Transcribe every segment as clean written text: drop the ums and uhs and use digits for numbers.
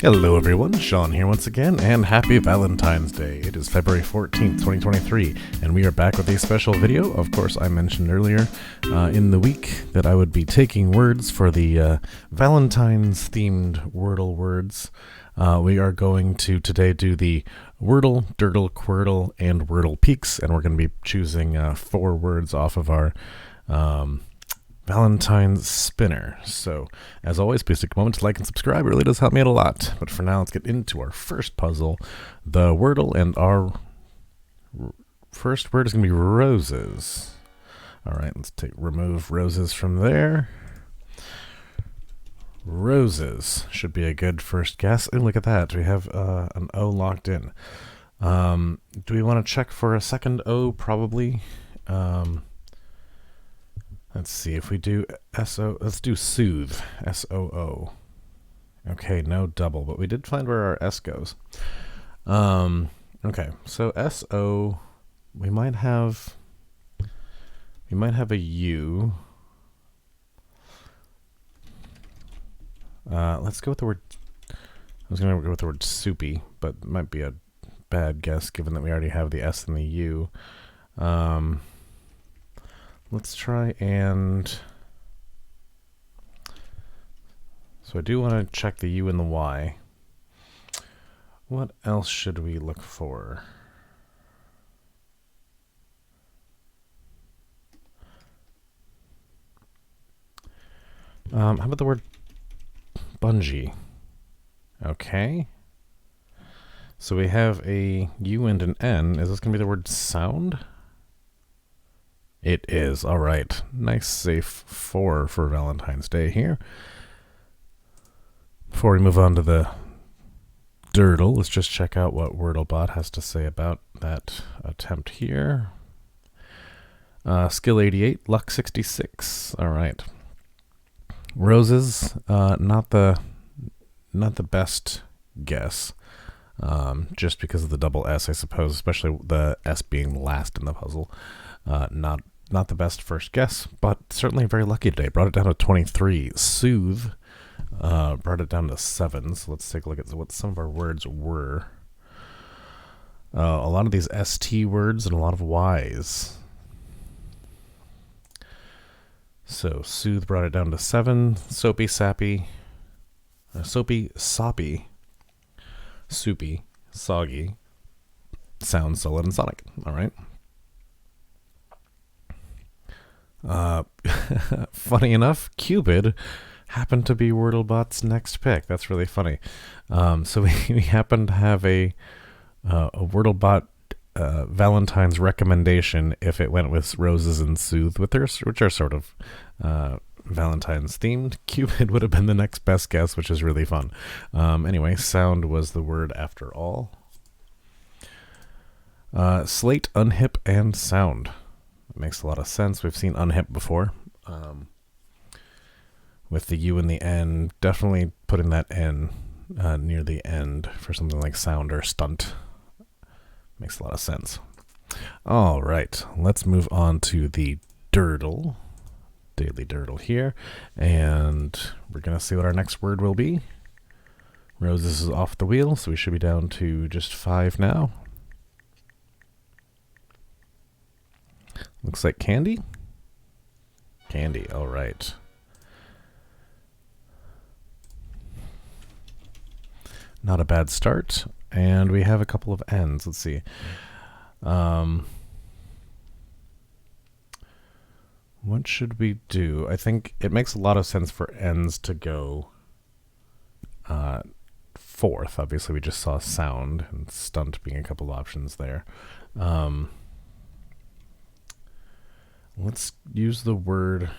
Hello everyone, Sean here once again, and happy Valentine's Day. It is February 14th, 2023, and we are back with a special video. Of course, I mentioned earlier in the week that I would be taking words for the Valentine's themed Wordle words. We are going to today do the Wordle, Durdle, Quirtle, and Wordle Peaks, and we're going to be choosing 4 words off of our Valentine's spinner. So, as always, please take a moment to like and subscribe. It really does help me out a lot. But for now, let's get into our first puzzle, the Wordle, and our first word is going to be roses. All right, let's remove roses from there. Roses should be a good first guess. Oh, look at that. We have an O locked in. Do we want to check for a second O? Probably. Let's see if we do S-O. Let's do soothe. S-O-O. Okay, no double, but we did find where our S goes. Okay, so S-O. We might have a U. Let's go with the word. I was going to go with the word soupy, but it might be a bad guess given that we already have the S and the U. Let's try and... So I do want to check the U and the Y. What else should we look for? How about the word bungee? Okay. So we have a U and an N. Is this going to be the word sound? It is. All right. Nice, safe 4 for Valentine's Day here. Before we move on to the Durdle, let's just check out what WordleBot has to say about that attempt here. Skill 88, luck 66. All right. Roses, not the best guess. Just because of the double S, I suppose, especially the S being last in the puzzle. Not the best first guess, but certainly very lucky today. Brought it down to 23. Soothe brought it down to 7. So let's take a look at what some of our words were. A lot of these ST words and a lot of Ys. So soothe brought it down to 7. Soapy, sappy. Soapy, soppy. Soupy, soggy. Sound, solid, and sonic. All right. Funny enough, Cupid happened to be WordleBot's next pick. That's really funny. So we happen to have a WordleBot Valentine's recommendation if it went with roses and soothe, which are sort of Valentine's themed. Cupid would have been the next best guess, which is really fun. Anyway, sound was the word after all. Slate, unhip, and sound. It makes a lot of sense. We've seen unhip before. With the U and the N, definitely putting that N near the end for something like sound or stunt. Makes a lot of sense. All right, let's move on to the Durdle. Daily Durdle here. And we're going to see what our next word will be. Roses is off the wheel, so we should be down to just 5 now. Looks like candy. Candy, all right. Not a bad start. And we have a couple of N's. Let's see. What should we do? I think it makes a lot of sense for N's to go 4th. Obviously, we just saw sound and stunt being a couple options there. Let's use the word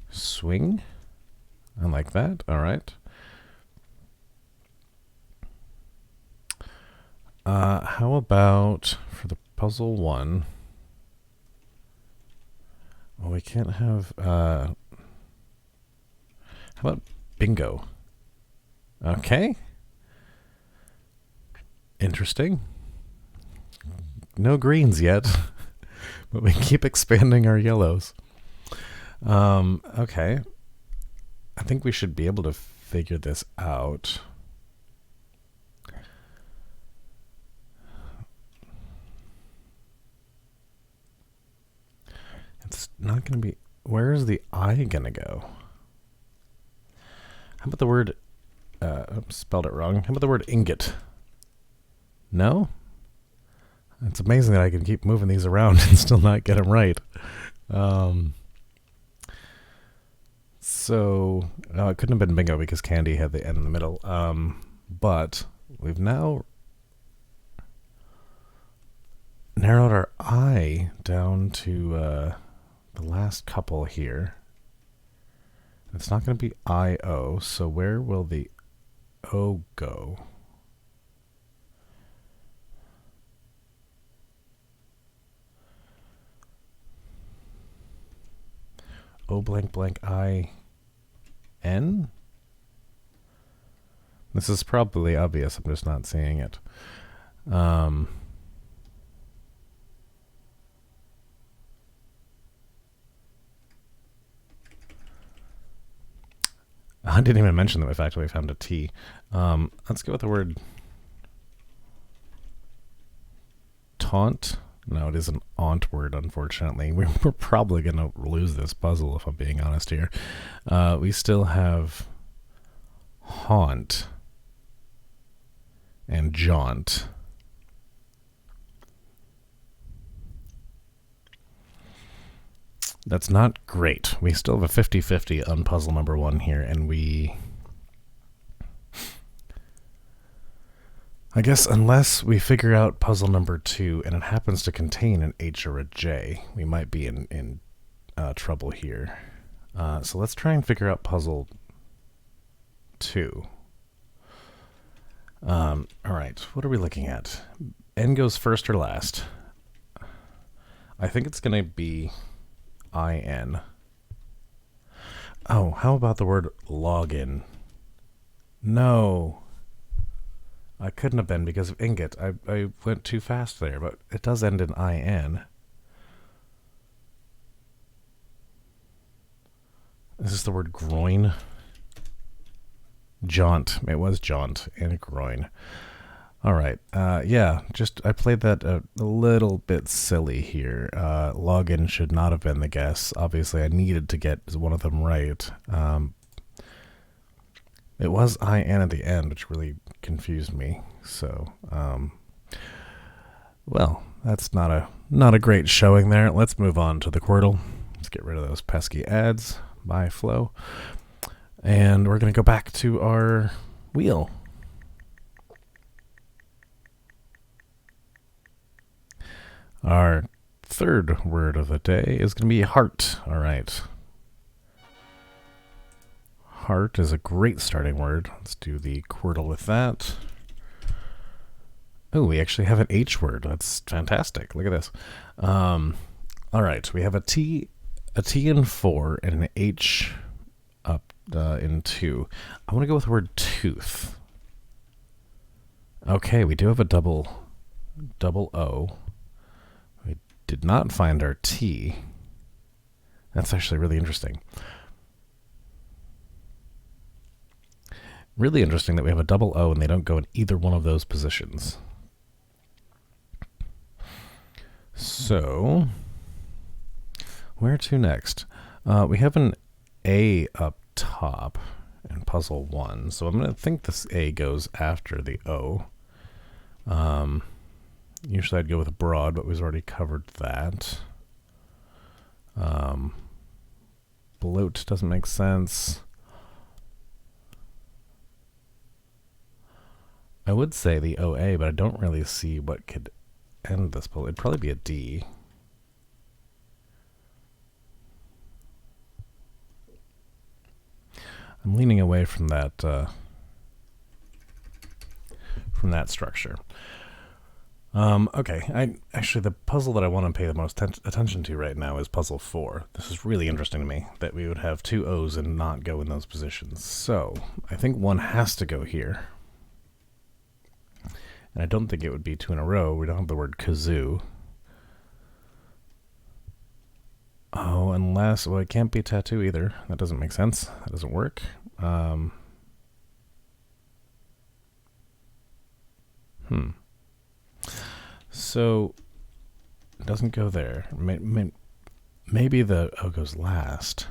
swing. I like that. All right. How about for the puzzle 1? Well, we can't have... how about bingo? Okay. Interesting. No greens yet, but we keep expanding our yellows. Okay. I think we should be able to figure this out. It's not going to be... Where's the I going to go? How about the word... I spelled it wrong. How about the word ingot? No? It's amazing that I can keep moving these around and still not get them right. So, it couldn't have been bingo because candy had the N in the middle. But we've now narrowed our I down to the last couple here. It's not going to be I-O, so where will the O go? O blank blank I N? This is probably obvious, I'm just not seeing it. I didn't even mention that we've actually found a T. Let's go with the word taunt. No, it is an aunt word, unfortunately. We're probably going to lose this puzzle, if I'm being honest here. We still have haunt and jaunt. That's not great. We still have a 50-50 on puzzle number 1 here, and I guess unless we figure out puzzle number 2 and it happens to contain an H or a J, we might be in trouble here. So let's try and figure out puzzle 2. All right, what are we looking at? N goes first or last? I think it's going to be IN. Oh, how about the word login? No. I couldn't have been because of ingot. I went too fast there, but it does end in IN. Is this the word groin? Jaunt. It was jaunt and groin. All right. Yeah, I played that a little bit silly here. Login should not have been the guess. Obviously, I needed to get one of them right. It was IN at the end, which really confused me. So, well, that's not a great showing there. Let's move on to the Quirtle. Let's get rid of those pesky ads. Bye, Flo. And we're going to go back to our wheel. Our third word of the day is going to be heart. All right. Heart is a great starting word. Let's do the Quirtle with that. Oh, we actually have an H word. That's fantastic. Look at this. All right. We have a T in 4 and an H up in 2. I want to go with the word tooth. Okay, we do have a double O. We did not find our T. That's actually really interesting. Really interesting that we have a double O and they don't go in either one of those positions. So, where to next? We have an A up top in puzzle 1, so I'm going to think this A goes after the O. Usually I'd go with broad, but we've already covered that. Bloat doesn't make sense. I would say the OA, but I don't really see what could end this puzzle. It'd probably be a D. I'm leaning away from that structure. Okay, actually the puzzle that I want to pay the most attention to right now is puzzle 4. This is really interesting to me that we would have 2 O's and not go in those positions. So I think one has to go here. And I don't think it would be 2 in a row. We don't have the word kazoo. Oh, unless... Well, it can't be tattoo either. That doesn't make sense. That doesn't work. So it doesn't go there. Maybe the O goes last.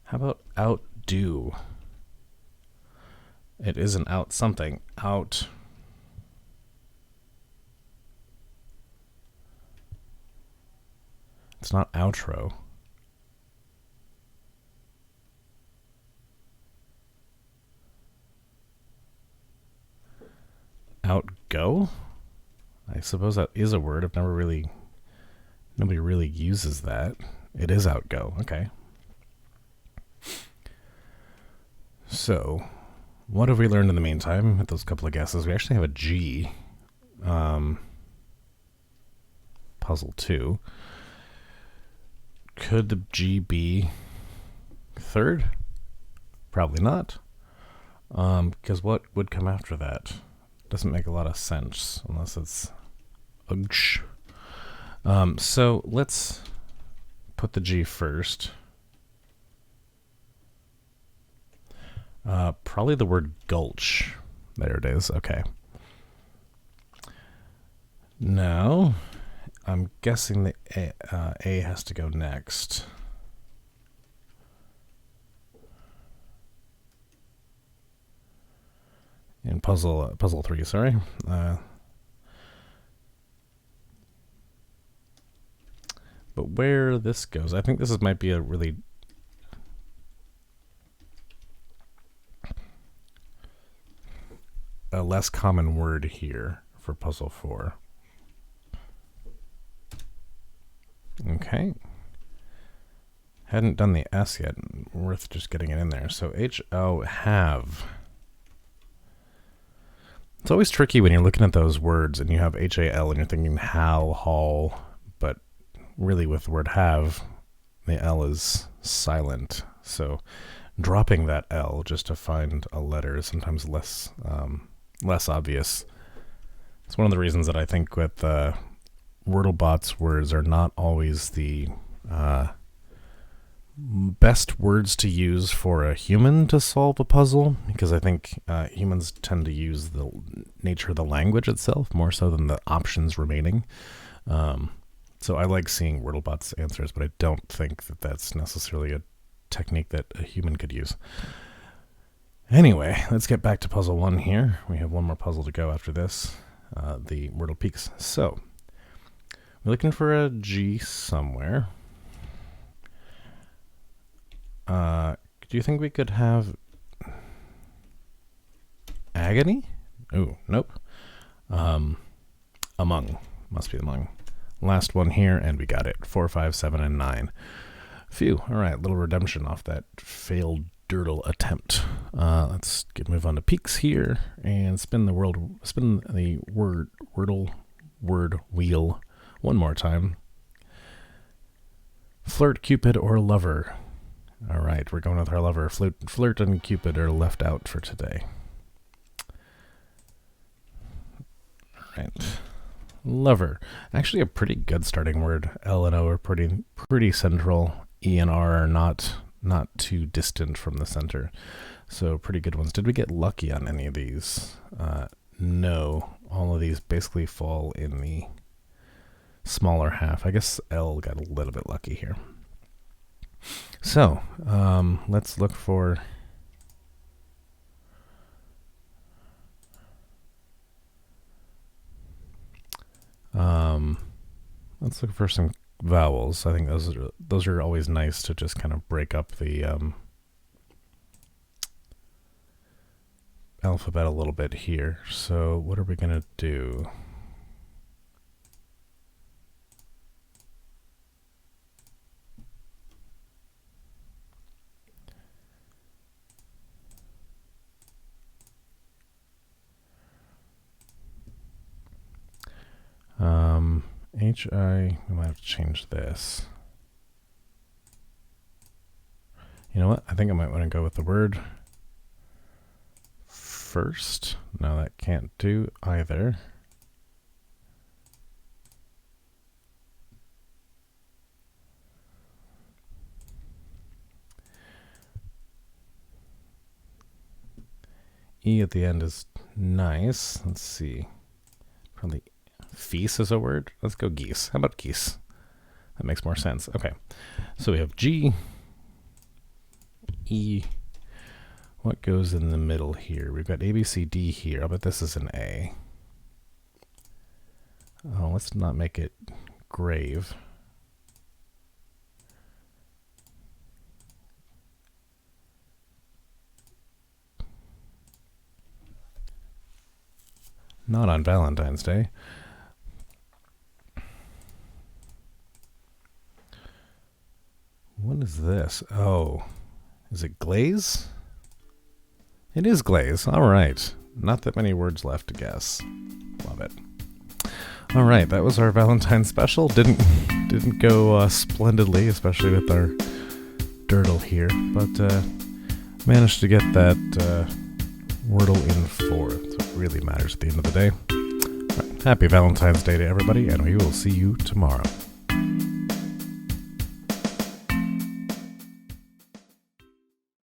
How about outdo? It isn't out something. Out. It's not outro. Outgo? I suppose that is a word. Nobody really uses that. It is outgo. Okay. So, what have we learned in the meantime with those couple of guesses? We actually have a G. Puzzle 2. Could the G be third? Probably not. Because what would come after that? Doesn't make a lot of sense unless it's ugh. So let's put the G first. Probably the word gulch. There it is. Okay. Now, I'm guessing the A has to go next. In puzzle 3, sorry. But where this goes, I think this might be a really a less common word here for puzzle 4. Okay. Hadn't done the S yet. Worth just getting it in there. So H-O, have. It's always tricky when you're looking at those words and you have H-A-L and you're thinking how, haul, but really with the word have, the L is silent. So dropping that L just to find a letter is sometimes less obvious. It's one of the reasons that I think with WordleBot's words are not always the best words to use for a human to solve a puzzle, because I think humans tend to use the nature of the language itself more so than the options remaining. So I like seeing WordleBot's answers, but I don't think that that's necessarily a technique that a human could use. Anyway, let's get back to puzzle 1 here. We have one more puzzle to go after this, the Wordle Peaks. So we're looking for a G somewhere. Do you think we could have agony? Ooh, nope. Among. Must be among. Last one here, and we got it. 4, 5, 7, and 9. Phew. All right, little redemption off that failed Durdle attempt. Let's move on to peaks here and spin the Wordle word wheel one more time. Flirt, Cupid, or lover. All right, we're going with our lover. Flirt and Cupid are left out for today. All right. Lover. Actually a pretty good starting word. L and O are pretty central. E and R are not too distant from the center. So pretty good ones. Did we get lucky on any of these? No. All of these basically fall in the smaller half. I guess L got a little bit lucky here. So, let's look for some vowels. I think those are always nice to just kind of break up the alphabet a little bit here. So what are we going to do? I might have to change this. You know what? I think I might want to go with the word first. No, that can't do either. E at the end is nice. Let's see. Probably feast is a word. Let's go geese. How about geese? That makes more sense. Okay. So we have G, E. What goes in the middle here? We've got A, B, C, D here. I'll bet this is an A. Oh, let's not make it grave. Not on Valentine's Day. What is this? Oh, is it glaze? It is glaze. All right. Not that many words left to guess. Love it. All right, that was our Valentine special. Didn't go splendidly, especially with our Durdle here, but managed to get that Wordle in 4. So it really matters at the end of the day. All right, happy Valentine's Day to everybody, and we will see you tomorrow.